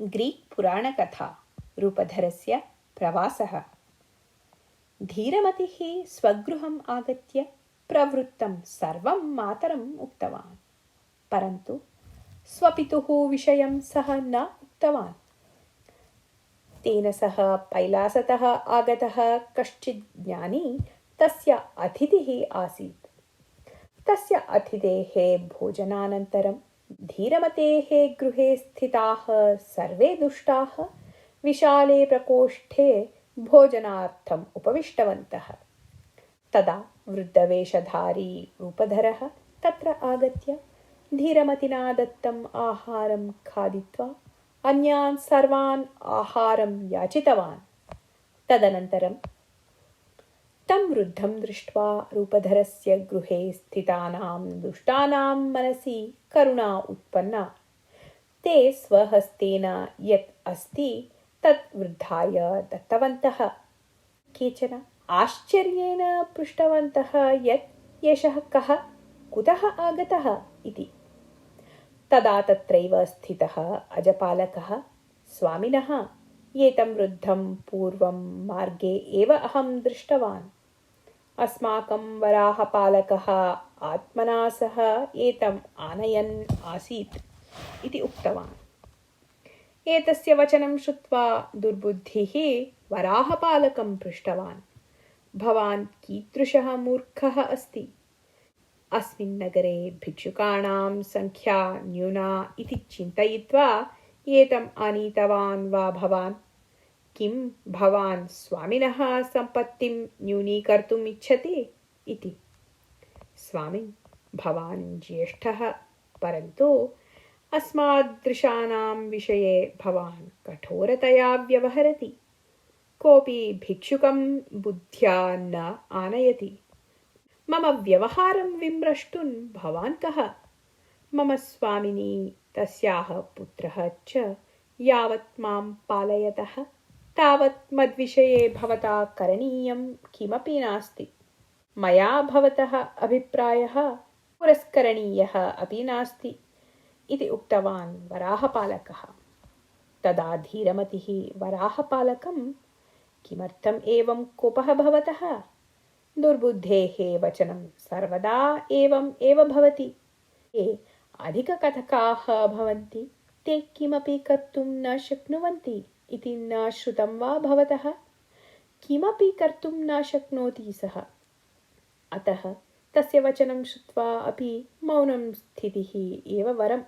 Greek पुराणकथा रूपधरस्य प्रवासः। धीरमतिः स्वगृहम् आगत्य प्रवृत्तं सर्वं मातरम् उक्तवान्, परन्तु स्वपितुः विषयं सः न उक्तवान्। तेन सह कैलासतः आगतः कश्चित् ज्ञानी तस्य अतिथिः आसीत्। तस्य अतिथेः भोजनानन्तरं धीरमतेः गृहे स्थिताः सर्वे दुष्टाः विशाले प्रकोष्ठे भोजनार्थम् उपविष्टवन्तः। तदा वृद्धवेषधारी रूपधरः तत्र आगत्य धीरमतिना दत्तम् आहारं खादित्वा अन्यान् सर्वान् आहारं याचितवान्। तदनन्तरं तं वृद्धं दृष्ट्वा रूपधरस्य गृहे स्थितानां दुष्टानां मनसि करुणा उत्पन्ना। ते स्वहस्तेन यत् अस्ति तत् वृद्धाय दत्तवन्तः। केचन आश्चर्येण पृष्टवन्तः यत् एषः कः, कुतः आगतः इति। तदा तत्रैव स्थितः अजपालकः स्वामिनः, एतं वृद्धं पूर्वं मार्गे एव अहं दृष्टवान्। अस्माकं वराहपालकः आत्मना सह एतम् आनयन् आसीत् इति उक्तवान्। एतस्य वचनं श्रुत्वा दुर्बुद्धिः वराहपालकं पृष्टवान्, भवान् कीदृशः मूर्खः अस्ति? अस्मिन् नगरे भिक्षुकाणां संख्या न्यूना इति चिन्तयित्वा एतम् आनीतवान् वा भवान्? किं भवान् स्वामिनः सम्पत्तिं न्यूनीकर्तुम् इच्छति इति। स्वामिन्, भवान् ज्येष्ठः, परन्तु अस्मादृशानां विषये भवान् कठोरतया व्यवहरति। कोऽपि भिक्षुकं बुद्ध्या न आनयति। मम व्यवहारं विमृष्टुं भवान् कः? मम स्वामिनी तस्याः पुत्रः च यावत् मां पालयतः तावत् मद्विषये भवता करणीयं किमपि नास्ति। मया भवतः अभिप्रायः पुरस्करणीयः अपि नास्ति इति उक्तवान् वराहपालकः। तदा धीरमतिः वराहपालकं, किमर्थम् एवं कोपः भवतः? दुर्बुद्धेः वचनं सर्वदा एवम् एव भवति। ये अधिककथकाः भवन्ति ते किमपि कर्तुं न शक्नुवन्ति इति न श्रुतं वा भवतः? किमपि कर्तुं न शक्नोति सः। अतः तस्य वचनं श्रुत्वा अपि मौनं स्थितिः एव वरम्।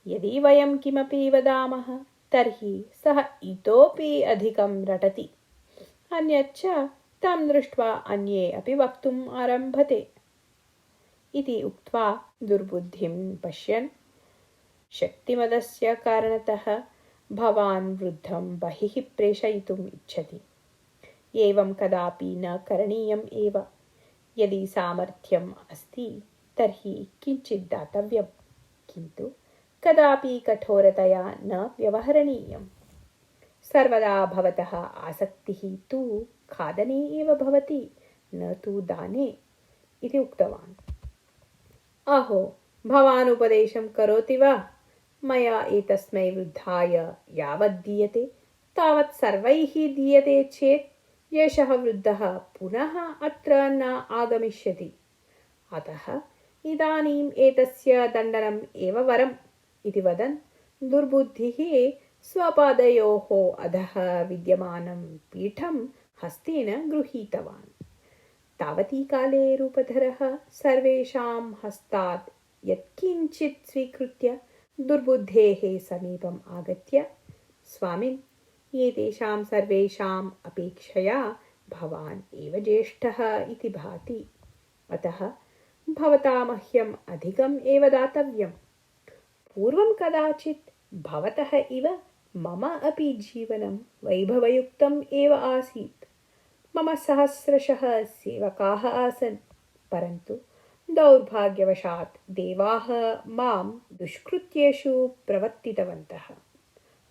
यदि वयं किमपि वदामः तर्हि सः इतोपि अधिकं रटति। अन्यच्च तं दृष्ट्वा अन्ये अपि वक्तुम् आरभते इति उक्त्वा दुर्बुद्धिं पश्यन्, शक्तिमदस्य कारणतः भवान् वृद्धं बहिः प्रेषयितुम् इच्छति। एवं कदापि न करणीयम् एव। यदि सामर्थ्यम् अस्ति तर्हि किञ्चित् दातव्यं, किन्तु कदापि कठोरतया न व्यवहरणीयम्। सर्वदा भवतः आसक्तिः तु खादने एव भवति, न तु दाने इति उक्तवान्। अहो, भवान् उपदेशं करोति वा? मया एतस्मै वृद्धाय यावत् दीयते तावत् सर्वैः दीयते चेत् एषः वृद्धः पुनः अत्र न आगमिष्यति। अतः इदानीम् एतस्य दण्डनम् एव वरम् इति वदन् दुर्बुद्धिः स्वपादयोः अधः विद्यमानं पीठं हस्तेन गृहीतवान्। तावती काले रूपधरः सर्वेषां हस्तात् यत्किञ्चित् स्वीकृत्य दुर्बुद्धेः समीपम् आगत्य, स्वामिन्, एतेषां सर्वेषाम् अपेक्षया भवान् एव ज्येष्ठः इति भाति। अतः भवता मह्यम् अधिकम् एव दातव्यम्। पूर्वं कदाचित् भवतः इव मम अपि जीवनं वैभवयुक्तम् एव आसीत्। मम सहस्रशः सेवकाः आसन्, परन्तु दौर्भाग्यवशात् देवाः मां दुष्कृत्येषु प्रवर्तितवन्तः।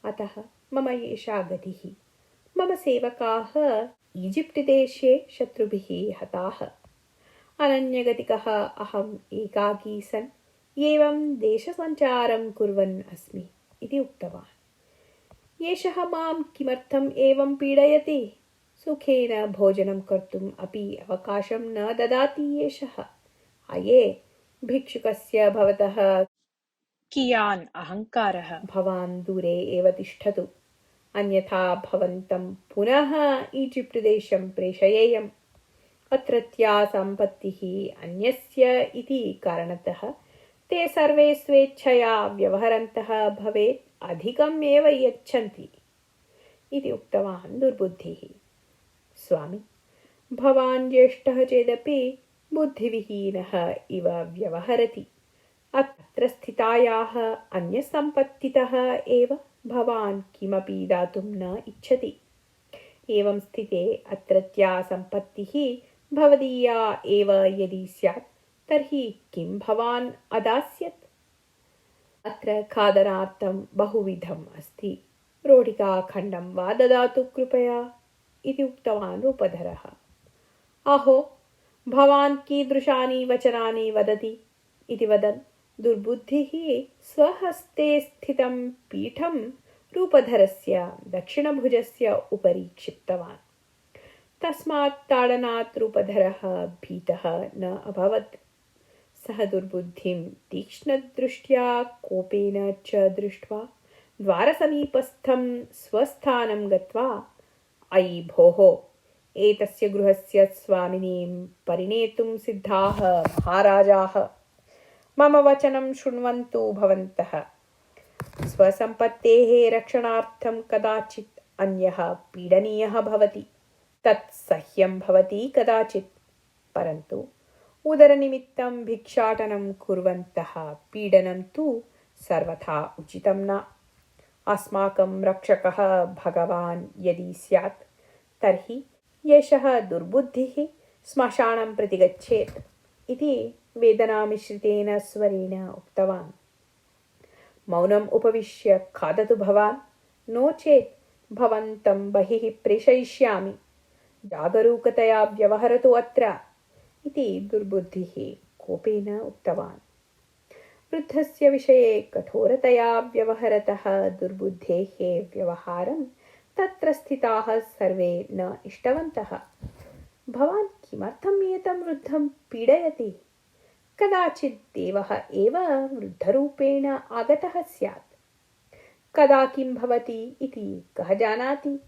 अतः मम एषा गतिः। मम सेवकाः ईजिप्ट् देशे शत्रुभिः हताः। अनन्यगतिकः अहम् एकाकी सन् एवं देशसञ्चारं कुर्वन् अस्मि इति उक्तवान्। एषः मां किमर्थम् एवं पीडयति? सुखेन भोजनं कर्तुम् अपि अवकाशं न ददाति एषः। अये भिक्षुकस्य भवतः कियान् अहङ्कारः। भवान् दूरे एव तिष्ठतु, अन्यथा भवन्तं पुनः ईजिप्ट् देशं प्रेषयेयम्। अत्रत्या सम्पत्तिः अन्यस्य इति कारणतः ते सर्वे स्वेच्छया व्यवहरन्तः भवेत्, अधिकम् एव यच्छन्ति इति उक्तवान् दुर्बुद्धिः। स्वामी, भवान् ज्येष्ठः चेदपि बुद्धिविहीनः इव व्यवहरति। अत्र स्थितायाः अन्यसम्पत्तितः एव भवान् किमपि दातुं न इच्छति। एवं स्थिते अत्रत्या सम्पत्तिः भवदीया एव यदि स्यात् तर्हि किं भवान् अदास्यत्? अत्र खादनार्थं बहुविधम् अस्ति, रोटिकाखण्डं वा ददातु कृपया इति उक्तवान् रूपधरः। अहो, भवान् कीदृशानि वचनानि वदति इति वदन् दुर्बुद्धिः स्वहस्ते स्थितं पीठं रूपधरस्य दक्षिणभुजस्य उपरि क्षिप्तवान्। तस्मात् ताडनात् रूपधरः भीतः न अभवत्। सः दुर्बुद्धिं तीक्ष्णदृष्ट्या कोपेन च दृष्ट्वा द्वारसमीपस्थं स्वस्थानं गत्वा, अयि भोः, एतस्य गृहस्य स्वामिनीं परिणेतुं सिद्धाः महाराजाः। मम वचनं शृण्वन्तु भवन्तः। स्वसम्पत्तेः रक्षणार्थं कदाचित् अन्यः पीडनीयः भवति, तत् सह्यं भवति कदाचित्, परन्तु उदरनिमित्तं भिक्षाटनं कुर्वन्तः पीडनं तु सर्वथा उचितं न। अस्माकं रक्षकः भगवान् यदि स्यात् तर्हि एषः दुर्बुद्धिः श्मशानं प्रति गच्छेत् इति वेदनामिश्रितेन स्वरेण उक्तवान्। मौनम् उपविश्य खादतु भवान्, नो चेत् भवन्तं बहिः प्रेषयिष्यामि। जागरूकतया व्यवहरतु अत्र इति दुर्बुद्धिः कोपेन उक्तवान्। वृद्धस्य विषये कठोरतया व्यवहरतः दुर्बुद्धेः व्यवहारं तत्र स्थिताः सर्वे न इष्टवन्तः। भवान् किमर्थम् एतं वृद्धं पीडयति? कदाचित् देवः एव वृद्धरूपेण आगतः स्यात्। कदा किं भवति इति कः जानाति?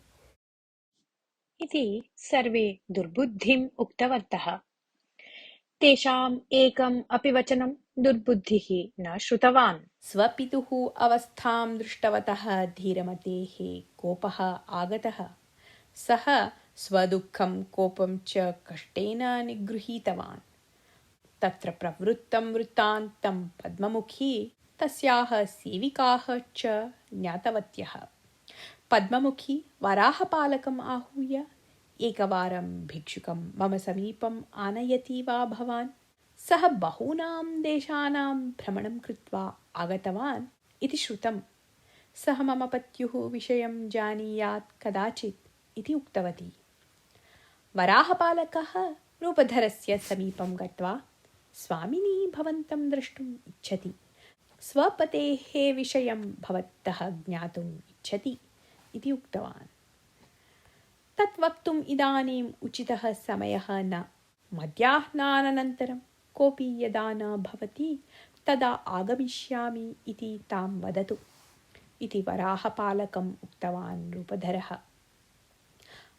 इति सर्वे दुर्बुद्धिम् उक्तवन्तः। तेषाम् एकम् अपि वचनं दुर्बुद्धिः न श्रुतवान्। स्वपितुः अवस्थां दृष्टवतः धीरमतेः कोपः आगतः। सः स्वदुःखं कोपं च कष्टेन निगृहीतवान्। तत्र प्रवृत्तं वृत्तान्तं पद्ममुखी तस्याः सेविकाः च ज्ञातवत्यः। पद्ममुखी वराहपालकम् आहूय, एकवारं भिक्षुकं मम समीपम् आनयति वा भवान्? सः बहूनां देशानां भ्रमणं कृत्वा आगतवान् इति श्रुतं। सः मम पत्युः विषयं जानीयात् कदाचित् इति उक्तवती। वराहपालकः रूपधरस्य समीपं गत्वा, स्वामिनी भवन्तं द्रष्टुम् इच्छति, स्वपतेः विषयं भवन्तः ज्ञातुम् इच्छति इति उक्तवान्। तत् वक्तुम् इदानीम् उचितः समयः न। मध्याह्नानन्तरं कोऽपि यदा न भवति तदा आगमिष्यामि इति तां वदतु इति वराहपालकम् उक्तवान् रूपधरः।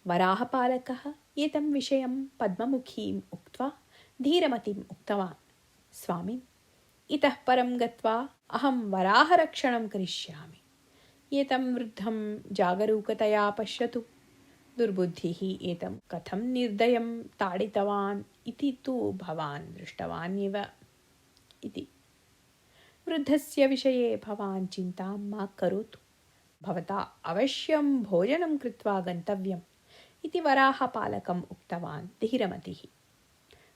वराहपालकः एतं विषयं पद्ममुखीम् उक्त्वा धीरमतिम् उक्तवान्। स्वामी, इतः परं गत्वा अहं वराहरक्षणं करिष्यामि। एतं वृद्धं जागरूकतया पश्यतु। दुर्बुद्धिः एतं कथं निर्दयं ताडितवान् इति तु भवान् दृष्टवान् एव इति। वृद्धस्य विषये भवान् चिन्तां मा करोतु। भवता अवश्यं भोजनं कृत्वा गन्तव्यम् इति वराहपालकम् उक्तवान् धीरमतिः।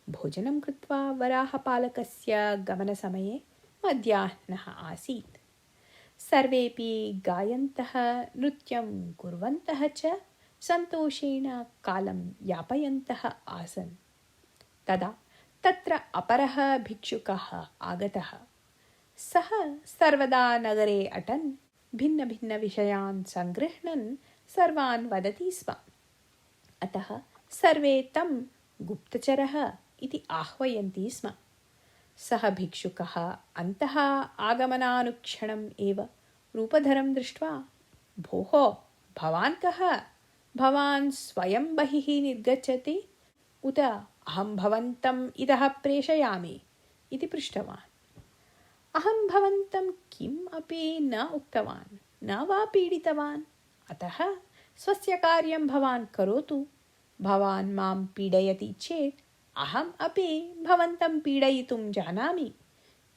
भोजनं कृत्वा वराहपालकस्य गमनसमये मध्याह्नः आसीत्। सर्वेपि गायन्तः नृत्यं कुर्वन्तः च सन्तोषेण कालं यापयन्तः आसन्। तदा तत्र अपरः भिक्षुकः आगतः। सः सर्वदा नगरे अटन् भिन्नभिन्नविषयान् सङ्गृह्णन् सर्वान् वदति स्म। अतः सर्वे तं गुप्तचरः इति आह्वयन्ति स्म। सः भिक्षुकः अन्तः आगमनानुक्षणम् एव रूपधरं दृष्ट्वा, भोः, भवान् कः? भवान् स्वयं बहिः निर्गच्छति उत अहं भवन्तम् इतः प्रेषयामि इति पृष्टवान्। अहं भवन्तं किम् अपि न उक्तवान्, न वा पीडितवान्। अतः स्वस्य कार्यं भवान् करोतु। भवान् मां पीडयति चेत् अहम् अपि भवन्तं पीडयितुं जानामि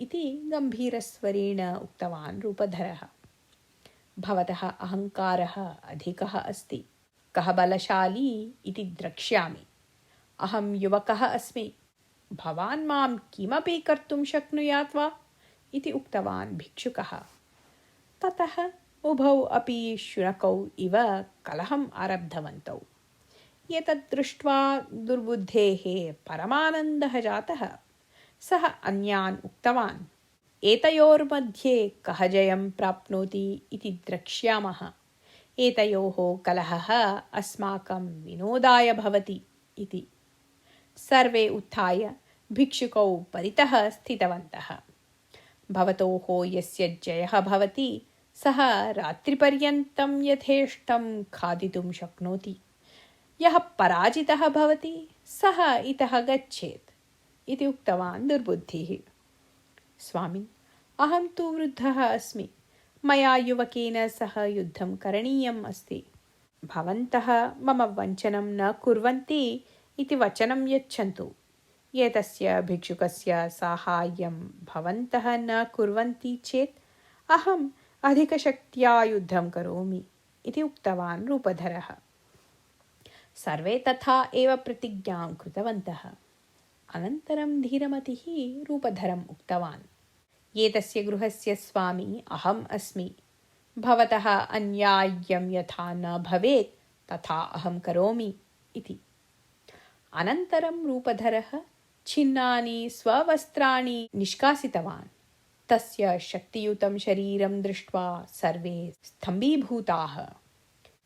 इति गम्भीरस्वरेण उक्तवान् रूपधरः। भवतः अहङ्कारः अधिकः अस्ति। कः बलशाली इति द्रक्ष्यामि। अहं युवकः अस्मि। भवान् मां किमपि कर्तुं शक्नुयात् वा इति उक्तवान् भिक्षुकः। ततः उभौ अपि शुनकौ इव कलहम् आरब्धवन्तौ। एतत् दृष्ट्वा दुर्बुद्धेः परमानन्दः जातः। सः अन्यान् उक्तवान्, एतयोर्मध्ये कः जयं प्राप्नोति इति द्रक्ष्यामः। एतयोः कलहः अस्माकं विनोदाय भवति इति। सर्वे उत्थाय भिक्षुकौ परितः स्थितवन्तः। भवतोः यस्य जयः भवति सः रात्रिपर्यन्तं यथेष्टं खादितुं शक्नोति। यः पराजितः भवति सः इतः गच्छेत् इति उक्तवान् दुर्बुद्धिः। स्वामिन्, अहं तु वृद्धः अस्मि। मया युवकेन सह युद्धं करणीयम् अस्ति। भवन्तः मम वञ्चनं न कुर्वन्ति इति वचनं यच्छन्तु। एतस्य भिक्षुकस्य साहाय्यं भवन्तः न कुर्वन्ति चेत् अहम् अधिकशक्त्या युद्धं करोमि इति उक्तवान् रूपधरः। सर्वे तथा एव प्रतिज्ञां कृतवन्तः। अनन्तरं धीरमतिः रूपधरम् उक्तवान्, एतस्य गृहस्य स्वामी अहम् अस्मि। भवतः अन्याय्यं यथा न भवेत् तथा अहं करोमि इति। अनन्तरं रूपधरः छिन्नानि स्ववस्त्राणि निष्कासितवान्। तस्य शक्तियुतं शरीरं दृष्ट्वा सर्वे स्तम्भीभूताः।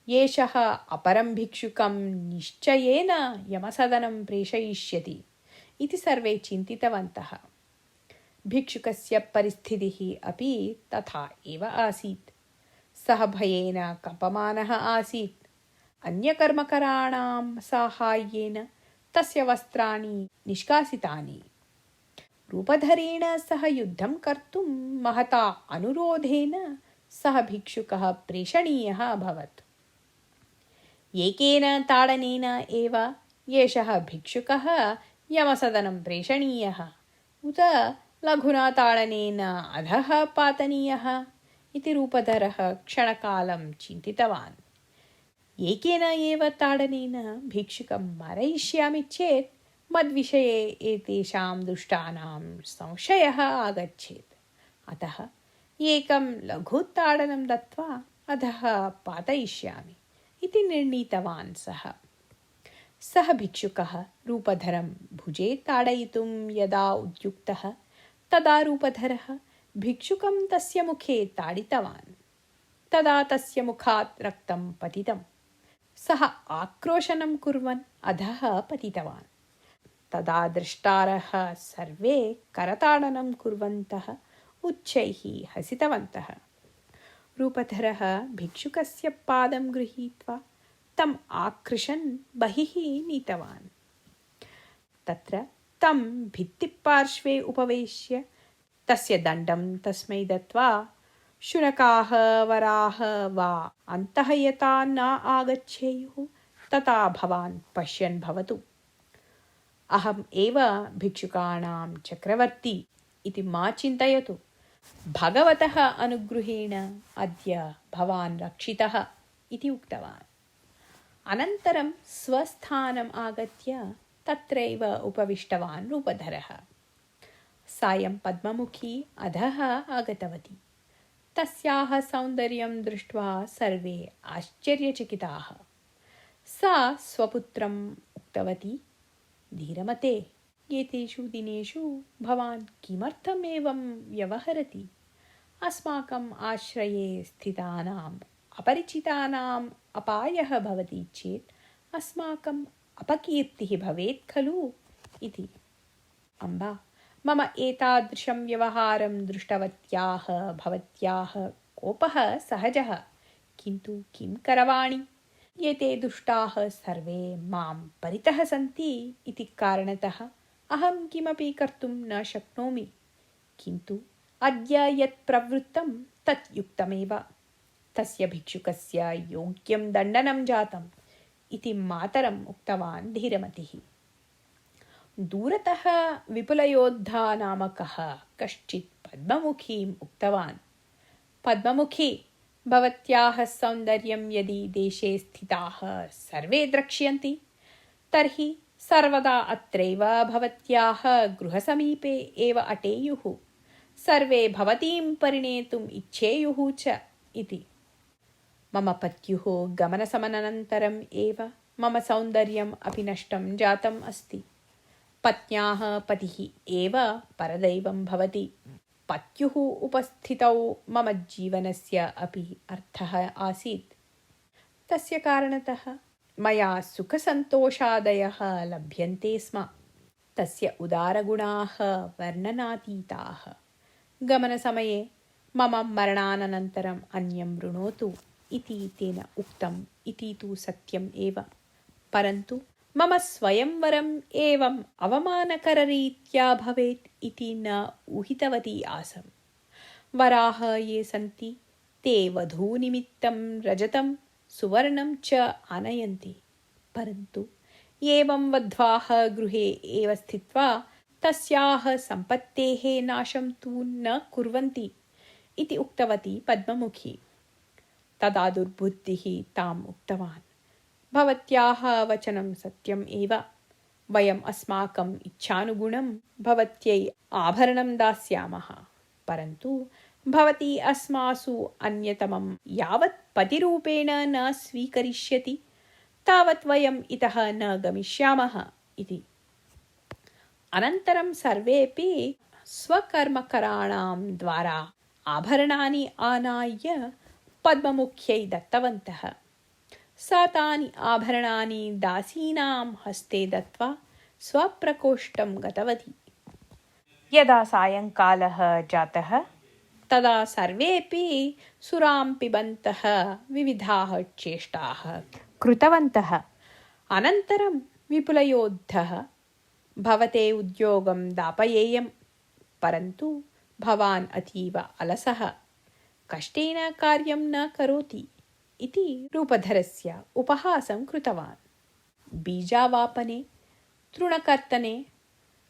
एषः अपरं भिक्षुकं निश्चयेन यमसदनं प्रेषयिष्यति इति सर्वे चिन्तितवन्तः। भिक्षुकस्य परिस्थितिः अपि तथा एव आसीत्। सः भयेन कम्पमानः आसीत्। अन्यकर्मकराणां साहाय्येन तस्य वस्त्राणि निष्कासितानि। रूपधरेण सह युद्धं कर्तुं महता अनुरोधेन सः भिक्षुकः प्रेषणीयः अभवत्। एकेन ताडनेन एव एषः भिक्षुकः यमसदनं प्रेषणीयः उत लघुना ताडनेन अधः पातनीयः इति रूपधरः क्षणकालं चिन्तितवान्। एकेन एव ताडनेन भिक्षुकं मारयिष्यामि चेत् मद्विषये एतेषां दुष्टानां संशयः आगच्छेत्। अतः एकं लघुताडनं दत्त्वा अधः पातयिष्यामि इति निर्णीतवान् सः भिक्षुकः रूपधरं भुजे ताडयितुं यदा उद्युक्तः तदा रूपधरः भिक्षुकं तस्य मुखे ताडितवान्। तदा तस्य मुखात् रक्तं पतितम्। सः आक्रोशनं कुर्वन् अधः पतितवान्। तदा द्रष्टारः सर्वे करताडनं कुर्वन्तः उच्चैः हसितवन्तः। रूपधरः भिक्षुकस्य पादं गृहीत्वा तम् आकृशन् बहिः नीतवान्। तत्र तं भित्तिपार्श्वे उपवेश्य तस्य दण्डं तस्मै दत्त्वा, शुनकाः वराः वा अन्तः यथा न आगच्छेयुः तथा भवान् पश्यन् भवतु। अहम् एव भिक्षुकाणां चक्रवर्ती इति मा चिन्तयतु। भगवतः अनुग्रहेण अद्य भवान् रक्षितः इति उक्तवान्। अनन्तरं स्वस्थानम् आगत्य तत्रैव उपविष्टवान् रूपधरः। सायं पद्ममुखी अधः आगतवती। तस्याः सौन्दर्यं दृष्ट्वा सर्वे आश्चर्यचकिताः। सा स्वपुत्रम् उक्तवती, धीरमते, एतेषु दिनेषु भवान् किमर्थम् एवं व्यवहरति? अस्माकम् आश्रये स्थितानाम् अपरिचितानाम् अपायः भवति चेत् अस्माकम् अपकीर्तिः भवेत् खलु इति। अम्बा, मम एतादृशं व्यवहारं दृष्टवत्याः भवत्याः कोपः सहजः, किन्तु किं करवाणि? एते दुष्टाः सर्वे मां परितः सन्ति इति कारणतः अहं किमपि कर्तुं न शक्नोमि। किन्तु अद्य यत् प्रवृत्तं तत् युक्तमेव। तस्य भिक्षुकस्य योग्यं दण्डनं जातम् इति मातरम् उक्तवान् धीरमतिः। दूरतः विपुलयोद्धा नामकः कश्चित् पद्ममुखीम् उक्तवान्, पद्ममुखी, भवत्याः सौन्दर्यं यदि देशे स्थिताः सर्वे द्रक्ष्यन्ति तर्हि सर्वदा अत्रैव भवत्याः गृहसमीपे एव अटेयुः, सर्वे भवतीं परिणेतुम् इच्छेयुः च इति। मम पत्युः गमनसमनन्तरम् एव मम सौन्दर्यम् अपि नष्टं जातम् अस्ति। पत्न्याः पतिः एव परदैवं भवति। पत्युः उपस्थितौ मम जीवनस्य अपि अर्थः आसीत्। तस्य कारणतः मया सुखसन्तोषादयः लभ्यन्ते स्म। तस्य उदारगुणाः वर्णनातीताः। गमनसमये मम मरणानन्तरम् अन्यं वृणोतु इति तेन उक्तम् इति तु सत्यम् एव, परन्तु मम स्वयंवरम् एवम् अवमानकररीत्या भवेत् इति न ऊहितवती आसम्। वराः ये सन्ति ते वधूनिमित्तं रजतं सुवर्णं च आनयन्ति, परन्तु एवं वध्वाः गृहे एव स्थित्वा तस्याः सम्पत्तेः नाशं तु न कुर्वन्ति इति उक्तवती पद्ममुखी। तदा दुर्बुद्धिः ताम् उक्तवान्, भवत्याः वचनं सत्यम् एव। वयम् अस्माकम् इच्छानुगुणं भवत्यै आभरणं दास्यामः, परन्तु भवती अस्मासु अन्यतमं यावत् पतिरूपेण न स्वीकरिष्यति तावत् वयम् इतः न गमिष्यामः इति। अनन्तरं सर्वेपि स्वकर्मकराणां द्वारा आभरणानि आनाय्य पद्ममुख्यै दत्तवन्तः। सा तानि आभरणानि दासीनां हस्ते दत्त्वा स्वप्रकोष्ठं गतवती। यदा सायंकालः जातः तदा सर्वेपि सुरां पिबन्तः विविधाः चेष्टाः कृतवन्तः। अनन्तरं विपुलयोद्धः, भवते उद्योगं दापयेयं, परन्तु भवान् अतीव अलसः, कष्टेन कार्यं न करोति इति रूपधरस्य उपहासं कृतवान्। बीजावापने, तृणकर्तने,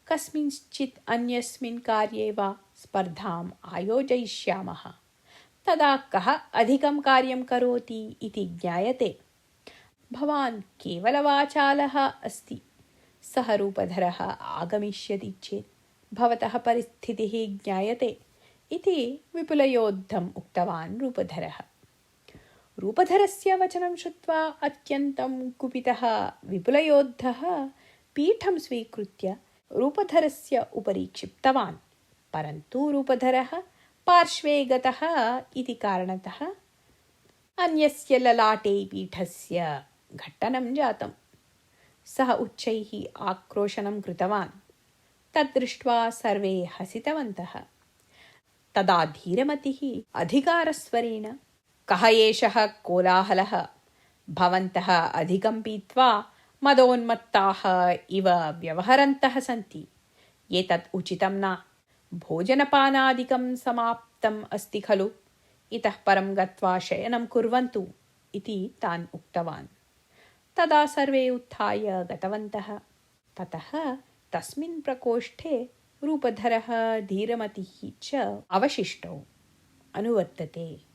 कस्मिंश्चित् अन्यस्मिन् कार्ये वा स्पर्धाम् आयोजयिष्यामः, तदा कः अधिकं कार्यं करोति इति ज्ञायते। भवान् केवलवाचालः अस्ति। सः रूपधरः आगमिष्यति चेत् भवतः परिस्थितिः ज्ञायते इति विपुलयोद्धम् उक्तवान् रूपधरः। रूपधरस्य वचनं श्रुत्वा अत्यन्तं कुपितः विपुलयोद्धः पीठं स्वीकृत्य रूपधरस्य उपरि क्षिप्तवान्, परन्तु रूपधरः पार्श्वे गतः इति कारणतः अन्यस्य ललाटे पीठस्य घट्टनं जातम्। सः उच्चैः आक्रोशनं कृतवान्। तद्दृष्ट्वा सर्वे हसितवन्तः। तदा धीरमतिः अधिकारस्वरेण, कः एषः कोलाहलः? भवन्तः अधिकं पीत्वा मदोन्मत्ताः इव व्यवहरन्तः सन्ति। एतत् उचितं न। भोजनपानादिकं समाप्तम् अस्ति खलु, इतः परं गत्वा शयनं कुर्वन्तु इति तान् उक्तवान्। तदा सर्वे उत्थाय गतवन्तः। ततः तस्मिन् प्रकोष्ठे रूपधरः धीरमतिः च अवशिष्टौ। अनुवर्तते।